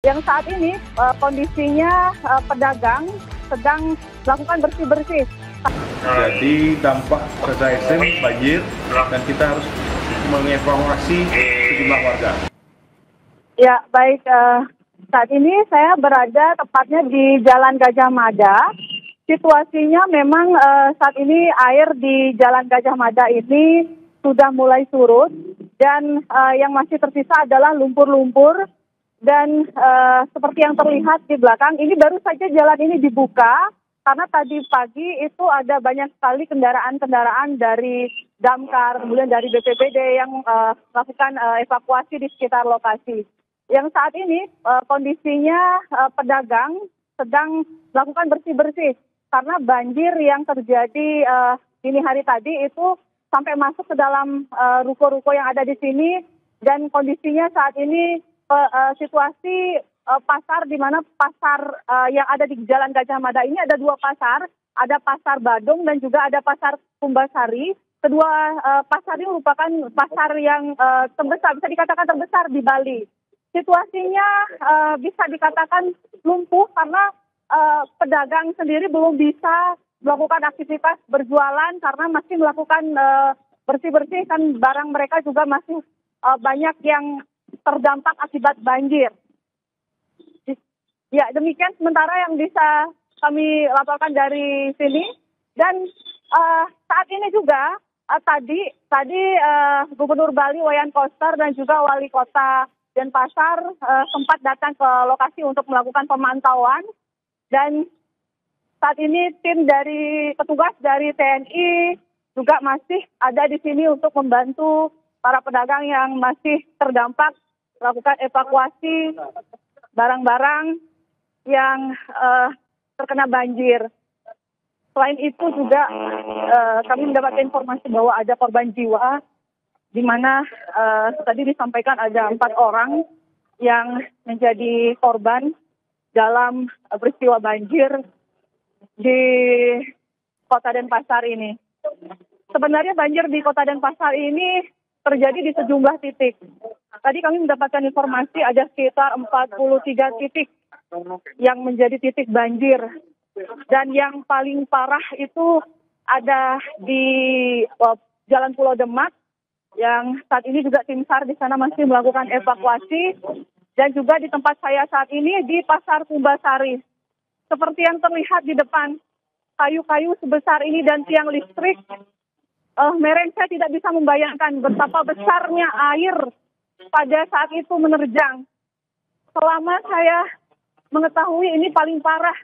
yang saat ini kondisinya pedagang sedang melakukan bersih-bersih. Jadi dampak pada ekstrem banjir dan kita harus mengevakuasi sejumlah warga. Ya, baik. Saat ini saya berada tepatnya di Jalan Gajah Mada. Situasinya memang saat ini air di Jalan Gajah Mada ini sudah mulai surut dan yang masih tersisa adalah lumpur-lumpur dan seperti yang terlihat di belakang ini baru saja jalan ini dibuka karena tadi pagi itu ada banyak sekali kendaraan-kendaraan dari damkar kemudian dari BPBD yang melakukan evakuasi di sekitar lokasi. Yang saat ini kondisinya pedagang sedang melakukan bersih-bersih karena banjir yang terjadi dini hari tadi itu sampai masuk ke dalam ruko-ruko yang ada di sini dan kondisinya saat ini situasi pasar di mana pasar yang ada di Jalan Gajah Mada ini ada dua pasar, ada pasar Badung dan juga ada pasar Kumbasari. Kedua pasar ini merupakan pasar yang terbesar, bisa dikatakan terbesar di Bali. Situasinya bisa dikatakan lumpuh karena pedagang sendiri belum bisa melakukan aktivitas berjualan karena masih melakukan bersih-bersih kan barang mereka juga masih banyak yang terdampak akibat banjir. Ya, demikian sementara yang bisa kami laporkan dari sini dan saat ini juga tadi Gubernur Bali Wayan Koster dan juga Wali Kota Denpasar sempat datang ke lokasi untuk melakukan pemantauan dan saat ini tim dari petugas dari TNI juga masih ada di sini untuk membantu para pedagang yang masih terdampak melakukan evakuasi barang-barang yang terkena banjir. Selain itu juga kami mendapatkan informasi bahwa ada korban jiwa di mana tadi disampaikan ada 4 orang yang menjadi korban dalam peristiwa banjir di Kota Denpasar ini. Sebenarnya banjir di Kota Denpasar ini terjadi di sejumlah titik. Tadi kami mendapatkan informasi ada sekitar 43 titik yang menjadi titik banjir. Dan yang paling parah itu ada di Jalan Pulau Demak yang saat ini juga tim SAR di sana masih melakukan evakuasi dan juga di tempat saya saat ini di Pasar Kumbasari. Seperti yang terlihat di depan, kayu-kayu sebesar ini dan tiang listrik, Meren saya tidak bisa membayangkan betapa besarnya air pada saat itu menerjang. Selama saya mengetahui ini paling parah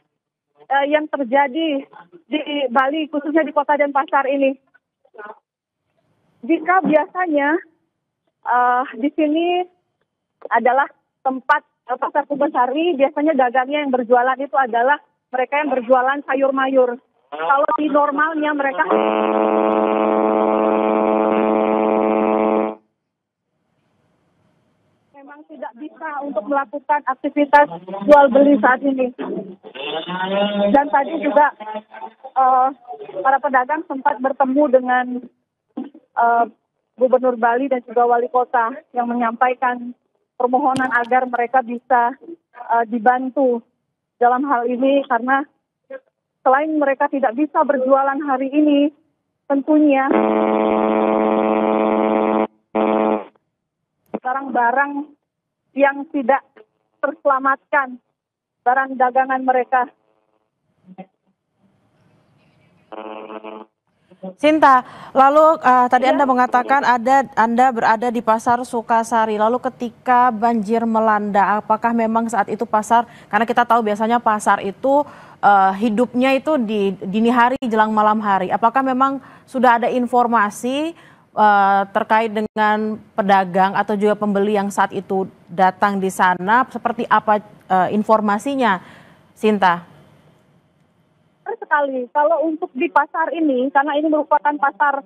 yang terjadi di Bali, khususnya di Kota Denpasar ini. Jika biasanya di sini adalah tempat Pasar Kumbasari, biasanya dagangnya yang berjualan itu adalah mereka yang berjualan sayur mayur. Kalau di normalnya mereka memang tidak bisa untuk melakukan aktivitas jual beli saat ini. Dan tadi juga para pedagang sempat bertemu dengan Gubernur Bali dan juga Wali Kota yang menyampaikan permohonan agar mereka bisa dibantu dalam hal ini karena selain mereka tidak bisa berjualan hari ini, tentunya barang-barang yang tidak terselamatkan, barang dagangan mereka. Sinta, lalu tadi Anda mengatakan Anda berada di Pasar Sukasari, lalu ketika banjir melanda, apakah memang saat itu pasar, karena kita tahu biasanya pasar itu hidupnya itu di dini hari jelang malam hari, apakah memang sudah ada informasi terkait dengan pedagang atau juga pembeli yang saat itu datang di sana, seperti apa informasinya, Sinta? Sekali. Kalau untuk di pasar ini, karena ini merupakan pasar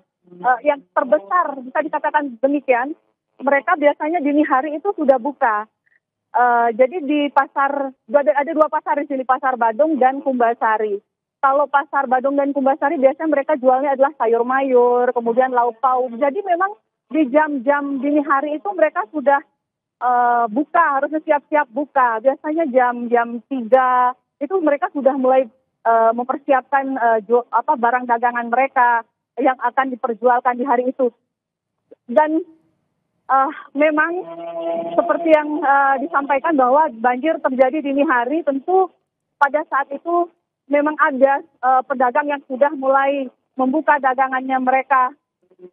yang terbesar, bisa dikatakan demikian, mereka biasanya dini hari itu sudah buka. Jadi di pasar, ada 2 pasar di sini, Pasar Badung dan Kumbasari. Kalau Pasar Badung dan Kumbasari biasanya mereka jualnya adalah sayur mayur, kemudian lauk pauk. Jadi memang di jam-jam dini hari itu mereka sudah buka, harusnya siap-siap buka. Biasanya jam 3 itu mereka sudah mulai mempersiapkan barang dagangan mereka yang akan diperjualkan di hari itu. Dan memang seperti yang disampaikan bahwa banjir terjadi dini hari, tentu pada saat itu memang ada pedagang yang sudah mulai membuka dagangannya mereka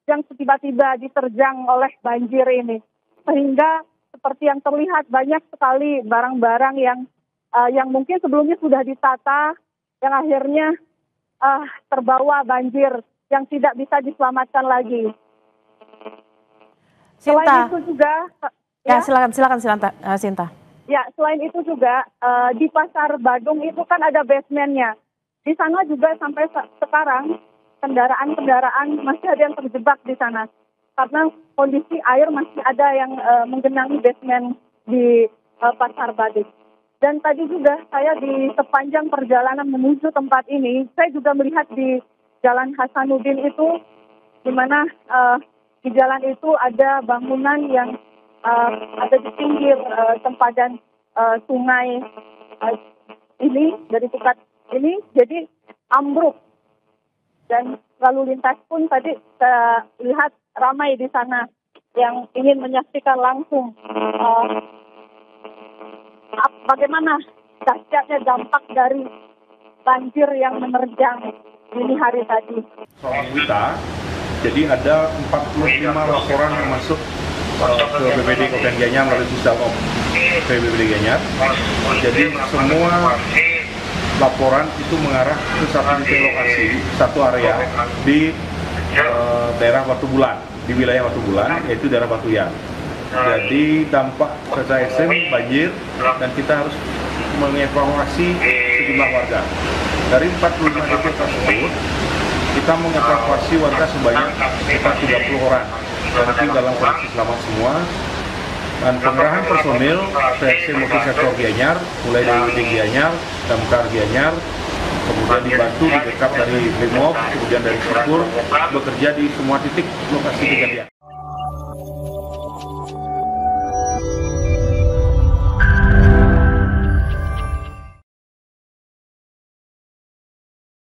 yang tiba-tiba diterjang oleh banjir ini. Sehingga seperti yang terlihat banyak sekali barang-barang yang mungkin sebelumnya sudah ditata, yang akhirnya terbawa banjir yang tidak bisa diselamatkan lagi. Selain itu juga, silakan Sinta. Ya, selain itu juga di Pasar Badung itu kan ada basementnya. Di sana juga sampai sekarang kendaraan masih ada yang terjebak di sana karena kondisi air masih ada yang menggenangi basement di Pasar Badung. Dan tadi juga saya di sepanjang perjalanan menuju tempat ini, saya juga melihat di Jalan Hasanuddin itu, di mana di jalan itu ada bangunan yang ada di pinggir sempadan sungai ini, dari dekat ini, jadi ambruk. Dan lalu lintas pun tadi saya lihat ramai di sana yang ingin menyaksikan langsung bagaimana dahsyatnya dampak dari banjir yang menerjang dini hari tadi. Soal kita, jadi ada 45 laporan yang masuk ke BPD Kabupaten Gianyar melalui Pusdalop BPD Gianyar. Jadi semua laporan itu mengarah ke satu titik lokasi, satu area di daerah Batu Bulan, di wilayah Batu Bulan, yaitu daerah Batuyan. Jadi dampak cuaca ekstrem banjir dan kita harus mengevakuasi sejumlah warga. Dari 45 titik tersebut, kita mengevakuasi warga sebanyak sekitar 30 orang. Dan itu dalam kondisi selamat semua. Dan pengerahan personil TSC Multisektor Gianyar, mulai dari WD Gianyar, Damkar Gianyar, kemudian dibantu di backup dari Brimob, kemudian dari Sipur, bekerja di semua titik lokasi kejadian.